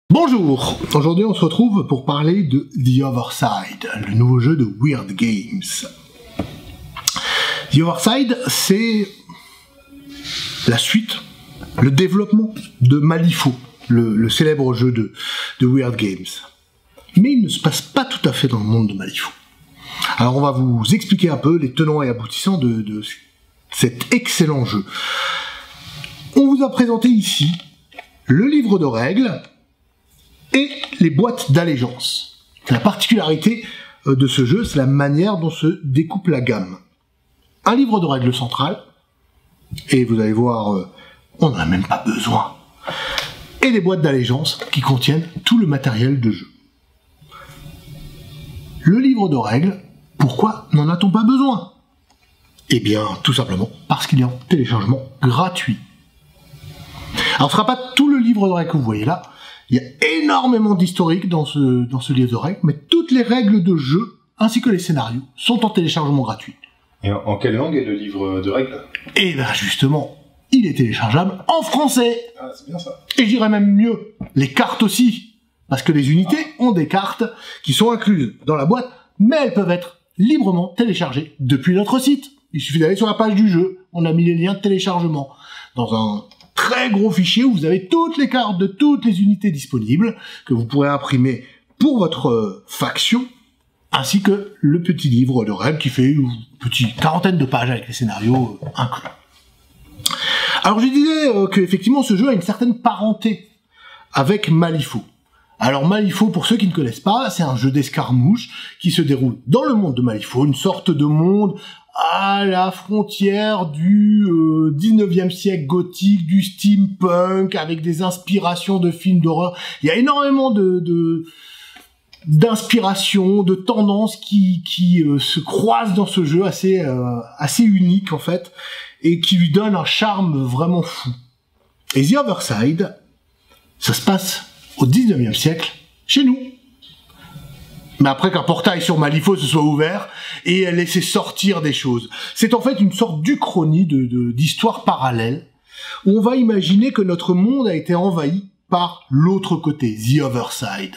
Bonjour, aujourd'hui on se retrouve pour parler de The Other Side, le nouveau jeu de Weird Games. The Other Side, c'est la suite, le développement de Malifaux, le célèbre jeu de Weird Games. Mais il ne se passe pas tout à fait dans le monde de Malifaux. Alors on va vous expliquer un peu les tenants et aboutissants de cet excellent jeu. On vous a présenté ici le livre de règles et les boîtes d'allégeance. La particularité de ce jeu, c'est la manière dont se découpe la gamme. Un livre de règles central, et vous allez voir, on n'en a même pas besoin, et des boîtes d'allégeance qui contiennent tout le matériel de jeu. Le livre de règles, pourquoi n'en a-t-on pas besoin? Eh bien, tout simplement parce qu'il est en téléchargement gratuit. Alors, ce ne sera pas tout le livre de règles que vous voyez là. Il y a énormément d'historique dans ce livre de règles, mais toutes les règles de jeu, ainsi que les scénarios, sont en téléchargement gratuit. Et en quelle langue est le livre de règles? Et bien justement, il est téléchargeable en français. Ah, c'est bien ça. Et je dirais même mieux, les cartes aussi. Parce que les unités ont des cartes qui sont incluses dans la boîte, mais elles peuvent être librement téléchargées depuis notre site. Il suffit d'aller sur la page du jeu, on a mis les liens de téléchargement. Dans un très gros fichier où vous avez toutes les cartes de toutes les unités disponibles que vous pourrez imprimer pour votre faction, ainsi que le petit livre de règles qui fait une petite quarantaine de pages avec les scénarios inclus. Alors je disais qu'effectivement ce jeu a une certaine parenté avec Malifaux. Alors Malifaux, pour ceux qui ne connaissent pas, c'est un jeu d'escarmouche qui se déroule dans le monde de Malifaux, une sorte de monde à la frontière du 19e siècle gothique, du steampunk, avec des inspirations de films d'horreur. Il y a énormément d'inspirations, de tendances qui se croisent dans ce jeu assez unique en fait, et qui lui donne un charme vraiment fou. Et The Other Side, ça se passe au 19e siècle, chez nous. Mais après qu'un portail sur Malifaux se soit ouvert et ait laissé sortir des choses. C'est en fait une sorte d'uchronie d'histoire parallèle où on va imaginer que notre monde a été envahi par l'autre côté, The Other Side.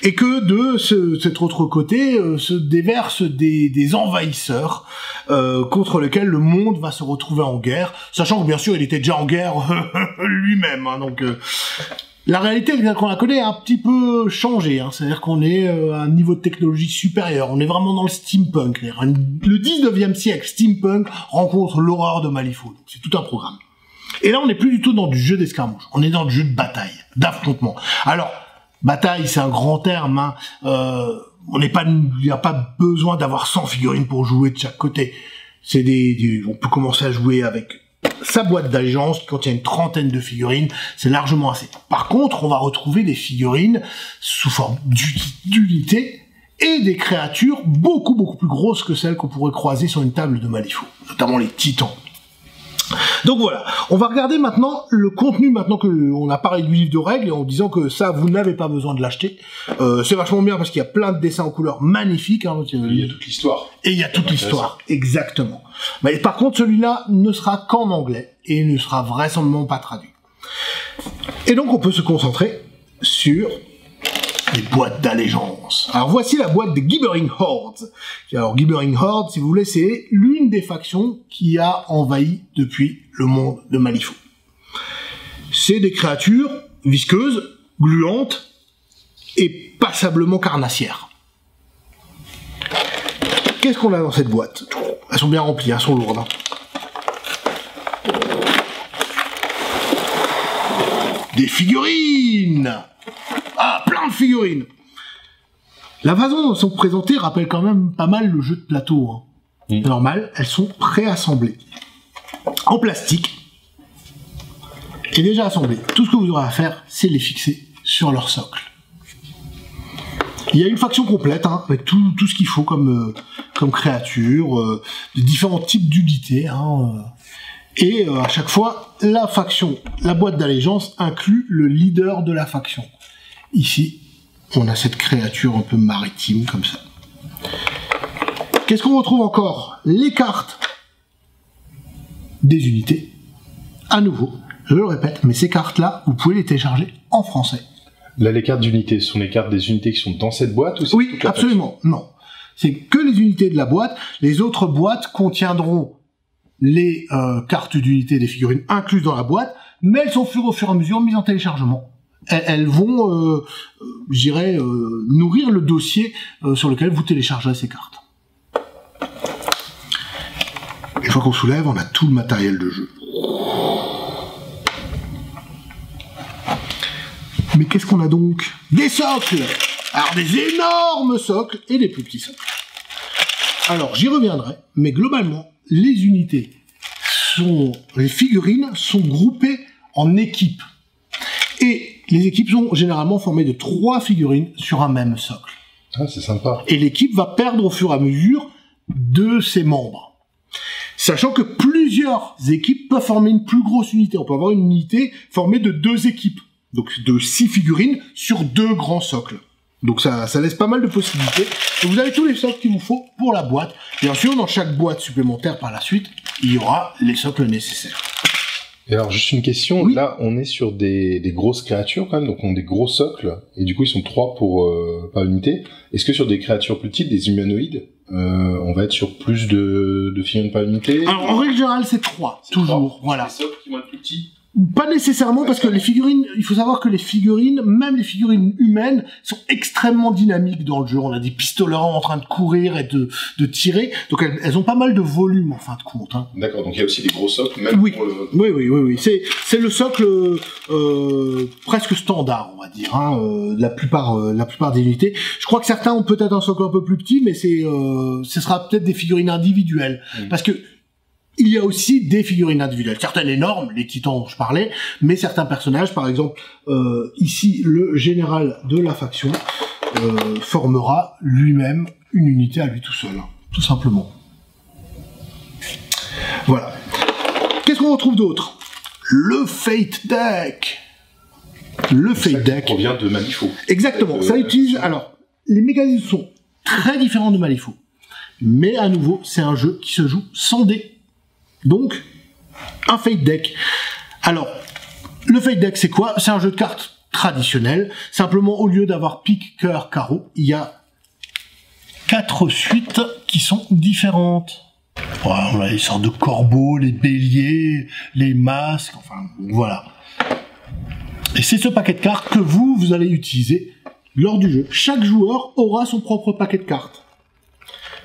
Et que de cet autre côté se déversent des envahisseurs contre lesquels le monde va se retrouver en guerre, sachant que bien sûr il était déjà en guerre lui-même. Hein, donc la réalité qu'on la connaît a un petit peu changé, hein, c'est-à-dire qu'on est à un niveau de technologie supérieur, on est vraiment dans le steampunk. Le 19e siècle, steampunk rencontre l'horreur de Malifaux, donc c'est tout un programme. Et là on n'est plus du tout dans du jeu d'escarmouche, on est dans du jeu de bataille, d'affrontement. Alors, bataille c'est un grand terme, hein, il n'y a pas besoin d'avoir 100 figurines pour jouer de chaque côté. On peut commencer à jouer avec sa boîte d'allégeance qui contient une trentaine de figurines, c'est largement assez. Par contre, on va retrouver des figurines sous forme d'unités et des créatures beaucoup plus grosses que celles qu'on pourrait croiser sur une table de Malifaux, notamment les titans. Donc voilà, on va regarder maintenant le contenu, maintenant qu'on a parlé du livre de règles, en disant que ça, vous n'avez pas besoin de l'acheter. C'est vachement bien parce qu'il y a plein de dessins en couleurs magnifiques. Hein, il y a toute l'histoire. Et il y a toute l'histoire, exactement. Mais par contre, celui-là ne sera qu'en anglais et ne sera vraisemblablement pas traduit. Et donc, on peut se concentrer sur les boîtes d'allégeance. Alors voici la boîte des Gibbering Hordes. Alors Gibbering Hordes, si vous voulez, c'est l'une des factions qui a envahi depuis le monde de Malifaux. C'est des créatures visqueuses, gluantes et passablement carnassières. Qu'est-ce qu'on a dans cette boîte? Elles sont bien remplies, elles sont lourdes. Hein. Des figurines! Ah, plein de figurines! La façon dont elles sont présentées rappelle quand même pas mal le jeu de plateau. Hein. C'est normal, elles sont préassemblées. En plastique. Et déjà assemblées. Tout ce que vous aurez à faire, c'est les fixer sur leur socle. Il y a une faction complète, hein, avec tout ce qu'il faut comme créature, de différents types d'unités. Hein, et à chaque fois, la boîte d'allégeance inclut le leader de la faction. Ici, on a cette créature un peu maritime, comme ça. Qu'est-ce qu'on retrouve encore? Les cartes des unités. À nouveau, je le répète, mais ces cartes-là, vous pouvez les télécharger en français. Là, les cartes d'unités, ce sont les cartes des unités qui sont dans cette boîte ou c'est Oui, toute la absolument. Non. C'est que les unités de la boîte. Les autres boîtes contiendront les cartes d'unités des figurines incluses dans la boîte, mais elles sont au fur et à mesure mises en téléchargement. Elles vont, je dirais, nourrir le dossier sur lequel vous téléchargerez ces cartes. Une fois qu'on soulève, on a tout le matériel de jeu. Mais qu'est-ce qu'on a donc? Des socles! Alors des énormes socles et des plus petits socles. Alors j'y reviendrai, mais globalement, les unités les figurines sont groupées en équipes. Et les équipes sont généralement formées de 3 figurines sur un même socle. Ah, c'est sympa. Et l'équipe va perdre au fur et à mesure de ses membres. Sachant que plusieurs équipes peuvent former une plus grosse unité. On peut avoir une unité formée de 2 équipes. Donc de 6 figurines sur 2 grands socles. Donc ça laisse pas mal de possibilités. Et vous avez tous les socles qu'il vous faut pour la boîte. Bien sûr, dans chaque boîte supplémentaire par la suite, il y aura les socles nécessaires. Et alors, juste une question. Oui. Là, on est sur des grosses créatures quand même, donc on a des gros socles, et du coup, ils sont 3 par unité. Est-ce que sur des créatures plus petites, des humanoïdes, on va être sur plus de figurines par unité? Alors en règle générale, c'est 3, toujours. 3. Voilà. Les socles qui vont être plus petits? Pas nécessairement, parce que les figurines, il faut savoir que les figurines, même les figurines humaines, sont extrêmement dynamiques dans le jeu. On a des pistolards en train de courir et de tirer, donc elles ont pas mal de volume en fin de compte. Hein. D'accord, donc il y a aussi des gros socles, même Oui. pour le... Oui. C'est le socle presque standard, on va dire, hein, la plupart des unités. Je crois que certains ont peut-être un socle un peu plus petit, mais ce sera peut-être des figurines individuelles, parce que il y a aussi des figurines individuelles, certaines énormes, les titans dont je parlais, mais certains personnages, par exemple, ici, le général de la faction formera lui-même une unité à lui tout seul, tout simplement. Voilà. Qu'est-ce qu'on retrouve d'autre? Le Fate Deck. Le Fate Deck provient de Malifaux. Exactement. Ça utilise... Alors, les mécanismes sont très différents de Malifaux. Mais à nouveau, c'est un jeu qui se joue sans dés. Donc, un Fate Deck. Alors, le Fate Deck, c'est quoi? C'est un jeu de cartes traditionnel. Simplement, au lieu d'avoir pique, cœur, carreau, il y a 4 suites qui sont différentes. Voilà, on a les sortes de corbeaux, les béliers, les masques, enfin, voilà. Et c'est ce paquet de cartes que vous allez utiliser lors du jeu. Chaque joueur aura son propre paquet de cartes.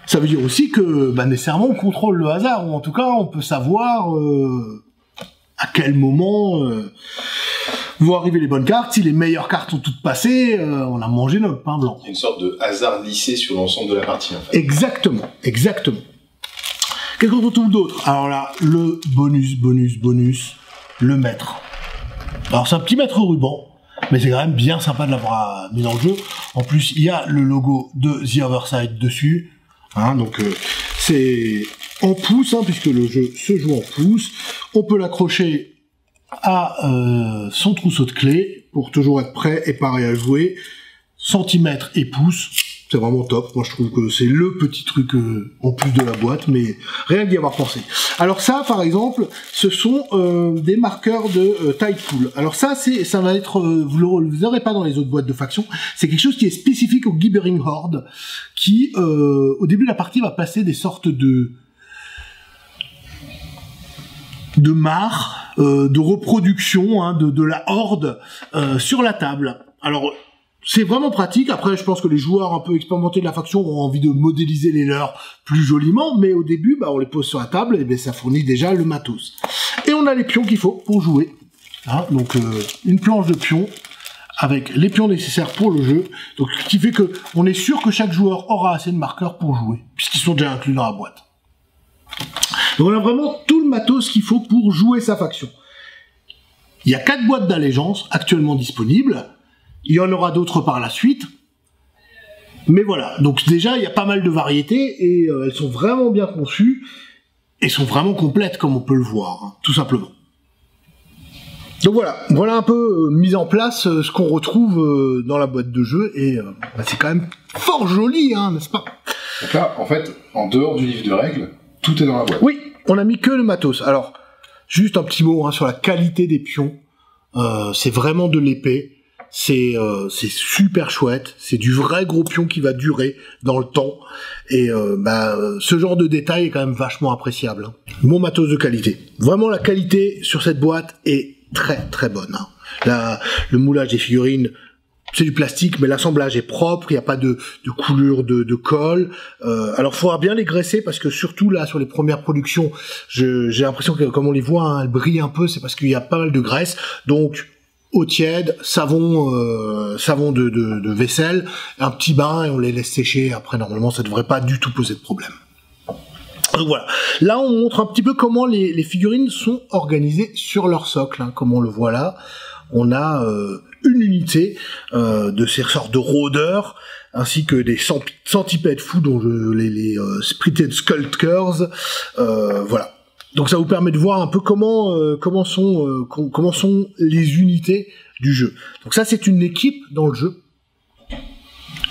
Ça veut dire aussi que, nécessairement, on contrôle le hasard, ou en tout cas, on peut savoir à quel moment vont arriver les bonnes cartes. Si les meilleures cartes sont toutes passées, on a mangé notre pain blanc. Il y a une sorte de hasard lissé sur l'ensemble de la partie, en fait. Exactement. Qu'est-ce qu'on retrouve d'autre? Alors là, le bonus, le maître. Alors c'est un petit maître ruban, mais c'est quand même bien sympa de l'avoir mis dans le jeu. En plus, il y a le logo de The Other Side dessus. Hein, donc c'est en pouces, hein, puisque le jeu se joue en pouces. On peut l'accrocher à son trousseau de clés pour toujours être prêt et pareil à jouer. Centimètres et pouces, c'est vraiment top. Moi je trouve que c'est le petit truc en plus de la boîte, mais rien d'y avoir pensé. Alors ça, par exemple, ce sont des marqueurs de tide pool. Alors ça va être, vous l'aurez pas dans les autres boîtes de faction. C'est quelque chose qui est spécifique au Gibbering Horde, qui au début de la partie va passer des sortes de mares, de reproduction hein, de la horde sur la table. Alors c'est vraiment pratique. Après, je pense que les joueurs un peu expérimentés de la faction ont envie de modéliser les leurs plus joliment, mais au début, on les pose sur la table, et ça fournit déjà le matos. Et on a les pions qu'il faut pour jouer. Hein, donc, une planche de pions avec les pions nécessaires pour le jeu. Donc, ce qui fait que on est sûr que chaque joueur aura assez de marqueurs pour jouer, puisqu'ils sont déjà inclus dans la boîte. Donc, on a vraiment tout le matos qu'il faut pour jouer sa faction. Il y a 4 boîtes d'allégeance actuellement disponibles. Il y en aura d'autres par la suite. Mais voilà, donc déjà, il y a pas mal de variétés, et elles sont vraiment bien conçues, et sont vraiment complètes, comme on peut le voir, hein, tout simplement. Donc voilà un peu mis en place ce qu'on retrouve dans la boîte de jeu, et c'est quand même fort joli, hein, n'est-ce pas? Donc là, en fait, en dehors du livre de règles, tout est dans la boîte. Oui, on a mis que le matos. Alors, juste un petit mot hein, sur la qualité des pions. C'est vraiment de l'épée. c'est super chouette, c'est du vrai gros pion qui va durer dans le temps, et ce genre de détail est quand même vachement appréciable. Hein. Bon matos de qualité. Vraiment la qualité sur cette boîte est très très bonne. Hein. Le moulage des figurines, c'est du plastique, mais l'assemblage est propre, il n'y a pas de coulure de colle. Alors, il faudra bien les graisser, parce que surtout là, sur les premières productions, j'ai l'impression que, comme on les voit, hein, elles brillent un peu, c'est parce qu'il y a pas mal de graisse. Donc, eau tiède, savon de vaisselle, un petit bain, et on les laisse sécher. Après, normalement, ça devrait pas du tout poser de problème. Donc voilà. Là, on montre un petit peu comment les figurines sont organisées sur leur socle, hein, comme on le voit là. On a une unité de ces sortes de rôdeurs, ainsi que des centipèdes fous, dont les Spirited Skulkers. Voilà. Donc ça vous permet de voir un peu comment sont les unités du jeu. Donc ça, c'est une équipe dans le jeu,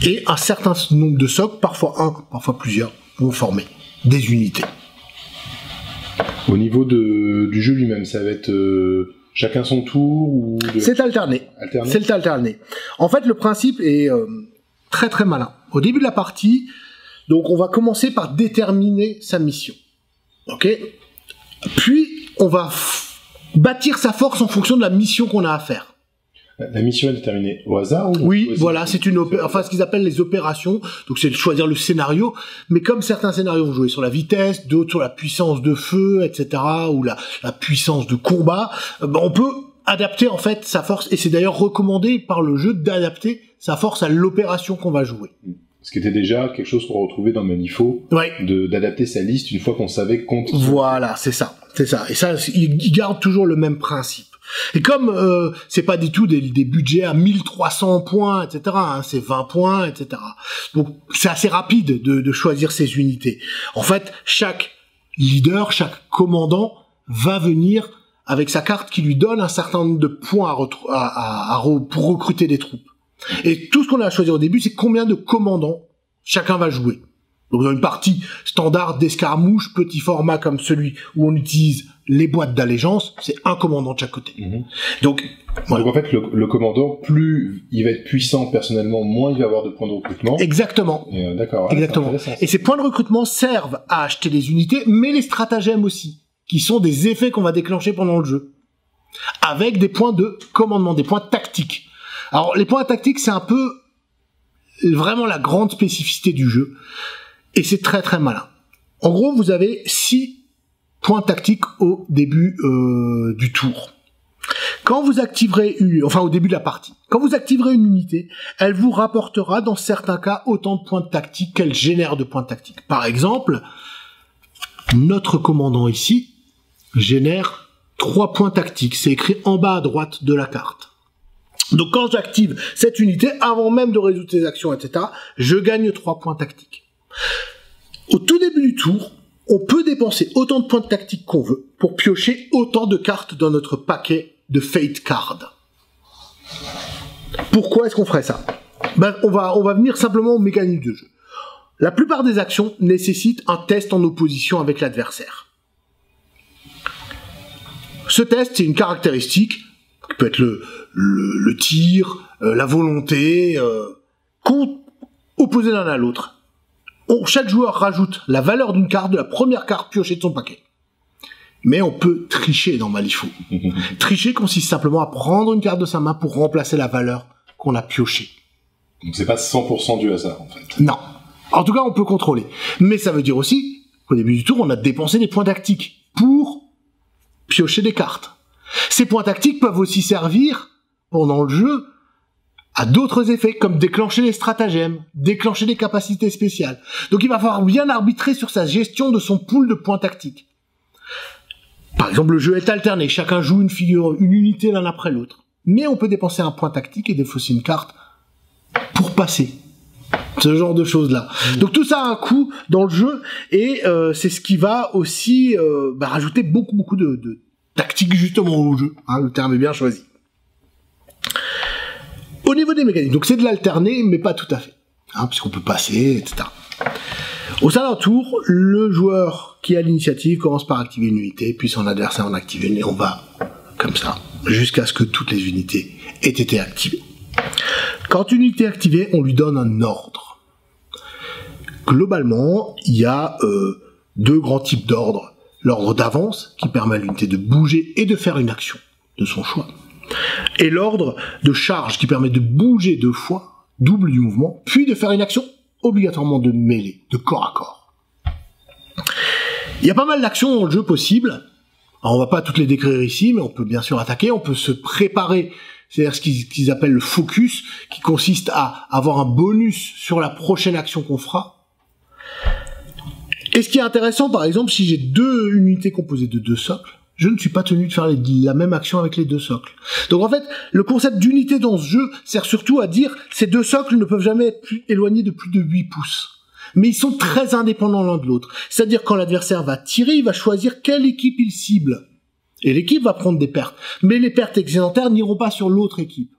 et un certain nombre de socles, parfois un, parfois plusieurs, vont former des unités. Au niveau du jeu lui-même, ça va être chacun son tour ou C'est alterné. C'est alterné. En fait, le principe est très très malin. Au début de la partie, donc on va commencer par déterminer sa mission. Ok. Puis on va bâtir sa force en fonction de la mission qu'on a à faire. La mission est déterminée au hasard ou Oui, voilà, c'est ce qu'ils appellent les opérations. Donc c'est de choisir le scénario, mais comme certains scénarios vont jouer sur la vitesse, d'autres sur la puissance de feu, etc., ou la puissance de combat, on peut adapter en fait sa force, et c'est d'ailleurs recommandé par le jeu d'adapter sa force à l'opération qu'on va jouer. Ce qui était déjà quelque chose qu'on retrouvait dans Manifo, ouais. D'adapter sa liste une fois qu'on savait compte. Voilà, c'est ça. Et ça, il garde toujours le même principe. Et comme c'est pas du tout des budgets à 1300 points, etc., hein, c'est 20 points, etc. Donc c'est assez rapide de choisir ces unités. En fait, chaque leader, chaque commandant va venir avec sa carte qui lui donne un certain nombre de points pour recruter des troupes. Et tout ce qu'on a choisi au début, c'est combien de commandants chacun va jouer. Donc dans une partie standard d'escarmouche, petit format comme celui où on utilise les boîtes d'allégeance, c'est un commandant de chaque côté. Mmh. Donc en fait, le commandant, plus il va être puissant personnellement, moins il va avoir de points de recrutement. Exactement. D'accord. Exactement. Et ces points de recrutement servent à acheter des unités, mais les stratagèmes aussi, qui sont des effets qu'on va déclencher pendant le jeu, avec des points de commandement, des points tactiques. Alors les points tactiques, c'est un peu vraiment la grande spécificité du jeu, et c'est très très malin. En gros, vous avez 6 points tactiques au début du tour. Quand vous activerez au début de la partie, quand vous activerez une unité, elle vous rapportera dans certains cas autant de points de tactique qu'elle génère de points de tactique. Par exemple, notre commandant ici génère 3 points tactiques. C'est écrit en bas à droite de la carte. Donc quand j'active cette unité, avant même de résoudre ses actions, etc., je gagne 3 points tactiques. Au tout début du tour, on peut dépenser autant de points de tactique qu'on veut pour piocher autant de cartes dans notre paquet de Fate Card. Pourquoi est-ce qu'on ferait ça ? On va venir simplement aux mécaniques de jeu. La plupart des actions nécessitent un test en opposition avec l'adversaire. Ce test, c'est une caractéristique qui peut être le tir, la volonté, opposés l'un à l'autre. Chaque joueur rajoute la valeur d'une carte de la première carte piochée de son paquet. Mais on peut tricher dans Malifaux. Tricher consiste simplement à prendre une carte de sa main pour remplacer la valeur qu'on a piochée. Donc c'est pas 100% du hasard, en fait. Non. En tout cas, on peut contrôler. Mais ça veut dire aussi qu'au début du tour, on a dépensé des points tactiques pour piocher des cartes. Ces points tactiques peuvent aussi servir, pendant le jeu, à d'autres effets, comme déclencher les stratagèmes, déclencher des capacités spéciales. Donc il va falloir bien arbitrer sur sa gestion de son pool de points tactiques. Par exemple, le jeu est alterné, chacun joue une unité l'un après l'autre. Mais on peut dépenser un point tactique et défausser une carte pour passer. Ce genre de choses-là. Donc tout ça a un coût dans le jeu, et c'est ce qui va aussi rajouter beaucoup de tactique justement au jeu. Hein, le terme est bien choisi. Au niveau des mécaniques, donc c'est de l'alterner, mais pas tout à fait, hein, puisqu'on peut passer, etc. Au sein d'un tour, le joueur qui a l'initiative commence par activer une unité, puis son adversaire en active une, et on va comme ça, jusqu'à ce que toutes les unités aient été activées. Quand une unité est activée, on lui donne un ordre. Globalement, il y a deux grands types d'ordres. L'ordre d'avance, qui permet à l'unité de bouger et de faire une action de son choix. Et l'ordre de charge, qui permet de bouger 2 fois, double du mouvement, puis de faire une action obligatoirement de mêlée, de corps à corps. Il y a pas mal d'actions dans le jeu possibles. Alors, on va pas toutes les décrire ici, mais on peut bien sûr attaquer, on peut se préparer, c'est-à-dire ce qu'ils appellent le focus, qui consiste à avoir un bonus sur la prochaine action qu'on fera. Et ce qui est intéressant, par exemple, si j'ai 2 unités composées de 2 socles, je ne suis pas tenu de faire la même action avec les 2 socles. Donc en fait, le concept d'unité dans ce jeu sert surtout à dire ces 2 socles ne peuvent jamais être éloignés de plus de 8 pouces. Mais ils sont très indépendants l'un de l'autre. C'est-à-dire quand l'adversaire va tirer, il va choisir quelle équipe il cible. Et l'équipe va prendre des pertes. Mais les pertes excédentaires n'iront pas sur l'autre équipe.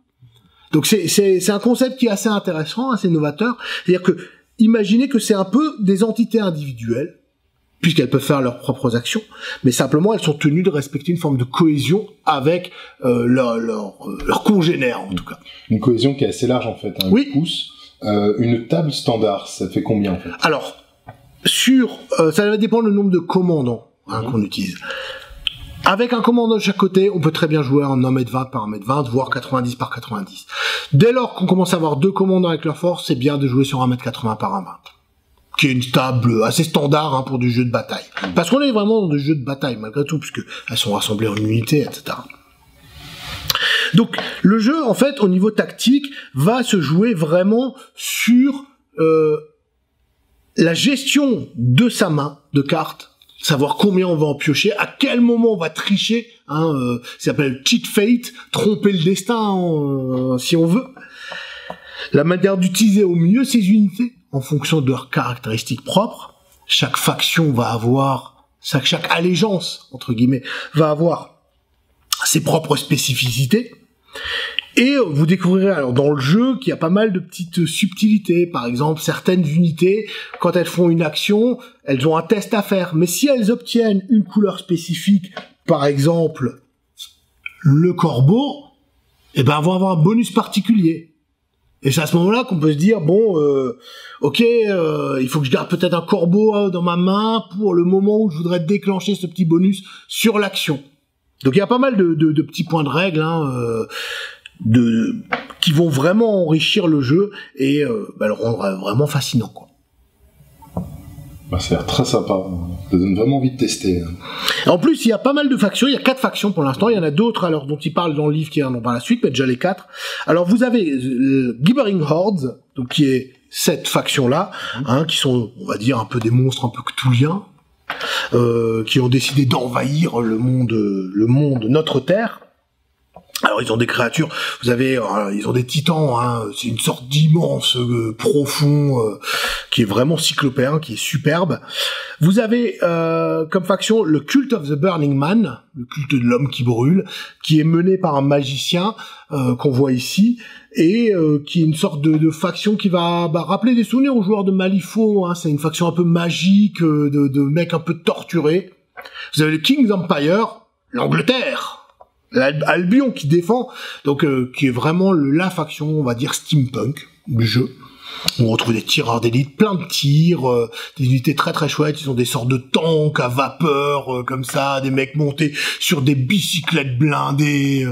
Donc c'est un concept qui est assez intéressant, assez novateur. C'est-à-dire que imaginez que c'est un peu des entités individuelles, puisqu'elles peuvent faire leurs propres actions, mais simplement elles sont tenues de respecter une forme de cohésion avec leurs congénères, en tout cas. Une cohésion qui est assez large, en fait. Hein, oui. Pouce. Une table standard, ça fait combien, en fait? Alors, ça va dépendre du nombre de commandants qu'on utilise. Avec un commandant de chaque côté, on peut très bien jouer en 1m20 par 1m20, voire 90 par 90. Dès lors qu'on commence à avoir 2 commandants avec leur force, c'est bien de jouer sur 1m80 par 1m20. Qui est une table assez standard pour du jeu de bataille. Parce qu'on est vraiment dans des jeux de bataille, malgré tout, puisque elles sont rassemblées en unités, etc. Donc, le jeu, en fait, au niveau tactique, va se jouer vraiment sur la gestion de sa main de cartes, savoir combien on va en piocher, à quel moment on va tricher, ça s'appelle cheat fate, tromper le destin, si on veut. La manière d'utiliser au mieux ces unités, en fonction de leurs caractéristiques propres. Chaque faction va avoir, chaque allégeance, entre guillemets, va avoir ses propres spécificités. Et vous découvrirez alors dans le jeu qu'il y a pas mal de petites subtilités. Par exemple, certaines unités, quand elles font une action, elles ont un test à faire. Mais si elles obtiennent une couleur spécifique, par exemple le corbeau, eh ben, elles vont avoir un bonus particulier. Et c'est à ce moment-là qu'on peut se dire, bon, ok, il faut que je garde peut-être un corbeau dans ma main pour le moment où je voudrais déclencher ce petit bonus sur l'action. Donc il y a pas mal de petits points de règle qui vont vraiment enrichir le jeu et le rendre vraiment fascinant, quoi. Bah, ça a l'air très sympa. Ça donne vraiment envie de tester. En plus, il y a pas mal de factions. Il y a 4 factions pour l'instant. Il y en a d'autres alors dont il parle dans le livre qui en par la suite, mais déjà les 4. Alors vous avez Gibbering Hordes, donc qui est cette faction-là, qui sont, on va dire, un peu des monstres un peu cthulhiens, qui ont décidé d'envahir le monde, notre Terre. Alors ils ont des créatures, vous avez, ils ont des titans, c'est une sorte d'immense profond qui est vraiment cyclopéen, qui est superbe. Vous avez comme faction le Cult of the Burning Man, le culte de l'homme qui brûle, qui est mené par un magicien qu'on voit ici, et qui est une sorte de faction qui va rappeler des souvenirs aux joueurs de Malifaux. C'est une faction un peu magique, de mecs un peu torturés. Vous avez le King's Empire, l'Angleterre. Albion qui défend, donc qui est vraiment la faction, on va dire, steampunk du jeu. On retrouve des tireurs d'élite, plein de tirs, des unités très très chouettes. Ils ont des sortes de tanks à vapeur, comme ça, des mecs montés sur des bicyclettes blindées,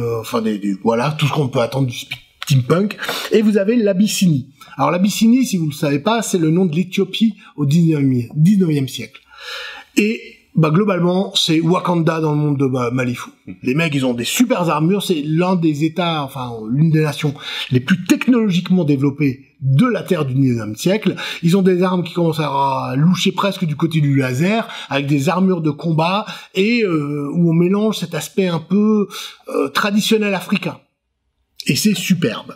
voilà, tout ce qu'on peut attendre du steampunk. Et vous avez l'Abyssinie. Alors l'Abyssinie, si vous ne le savez pas, c'est le nom de l'Éthiopie au 19e siècle. Et globalement, c'est Wakanda dans le monde de Malifaux. Les mecs, ils ont des super armures, c'est l'un des États, l'une des nations les plus technologiquement développées de la Terre du 19e siècle. Ils ont des armes qui commencent à loucher presque du côté du laser, avec des armures de combat, et où on mélange cet aspect un peu traditionnel africain. Et c'est superbe.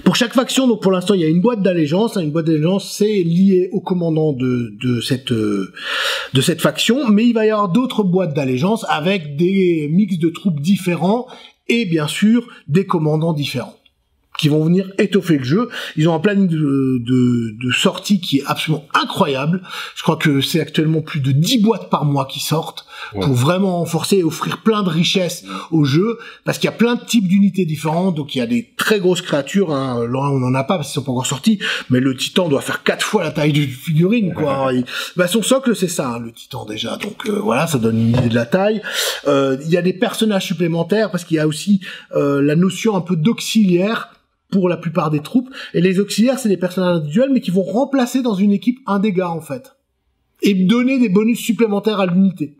Pour chaque faction, donc pour l'instant, il y a une boîte d'allégeance. Une boîte d'allégeance, c'est lié au commandant de cette faction, mais il va y avoir d'autres boîtes d'allégeance avec des mix de troupes différents et bien sûr des commandants différents. qui vont venir étoffer le jeu. Ils ont un planning de sortie qui est absolument incroyable. Je crois que c'est actuellement plus de 10 boîtes par mois qui sortent pour vraiment renforcer et offrir plein de richesses au jeu, parce qu'il y a plein de types d'unités différentes. Donc il y a des très grosses créatures, hein. Là on n'en a pas parce qu'ils sont pas encore sortis, mais le titan doit faire 4 fois la taille d'une figurine, quoi. Son socle c'est ça, hein, le titan déjà. Donc voilà, ça donne une idée de la taille. Il y a des personnages supplémentaires parce qu'il y a aussi la notion un peu d'auxiliaire pour la plupart des troupes. Et les auxiliaires, c'est des personnages individuels, mais qui vont remplacer dans une équipe un des gars, en fait. Et donner des bonus supplémentaires à l'unité.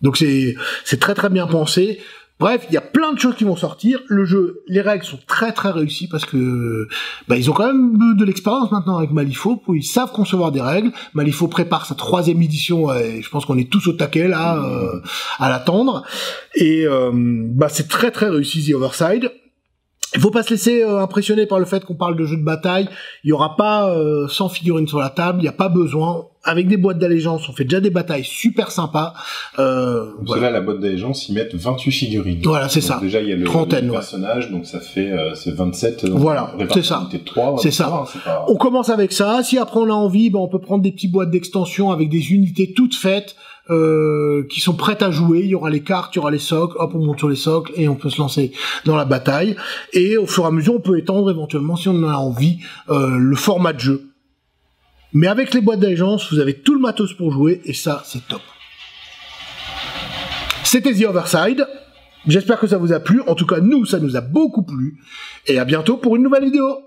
Donc c'est très très bien pensé. Bref, il y a plein de choses qui vont sortir. Le jeu, les règles sont très très réussies parce que ils ont quand même de l'expérience maintenant avec Malifaux. Ils savent concevoir des règles. Malifaux prépare sa 3e édition et je pense qu'on est tous au taquet là à l'attendre. Et c'est très très réussi The Overside. Il faut pas se laisser impressionner par le fait qu'on parle de jeu de bataille. Il y aura pas 100 figurines sur la table, il y a pas besoin. Avec des boîtes d'allégeance, on fait déjà des batailles super sympas. Voilà. Là, la boîte d'allégeance, ils mettent 28 figurines. Voilà, c'est ça. Déjà, il y a le personnage, donc ça fait c'est 27. Voilà, c'est ça. C'est ça. On commence avec ça. Si après on a envie, on peut prendre des petites boîtes d'extension avec des unités toutes faites. Qui sont prêtes à jouer. Il y aura les cartes, il y aura les socles, hop on monte sur les socles et on peut se lancer dans la bataille, et au fur et à mesure on peut étendre éventuellement si on en a envie le format de jeu. Mais avec les boîtes d'allégeance vous avez tout le matos pour jouer et ça c'est top. C'était The Overside, j'espère que ça vous a plu, en tout cas nous ça nous a beaucoup plu, et à bientôt pour une nouvelle vidéo.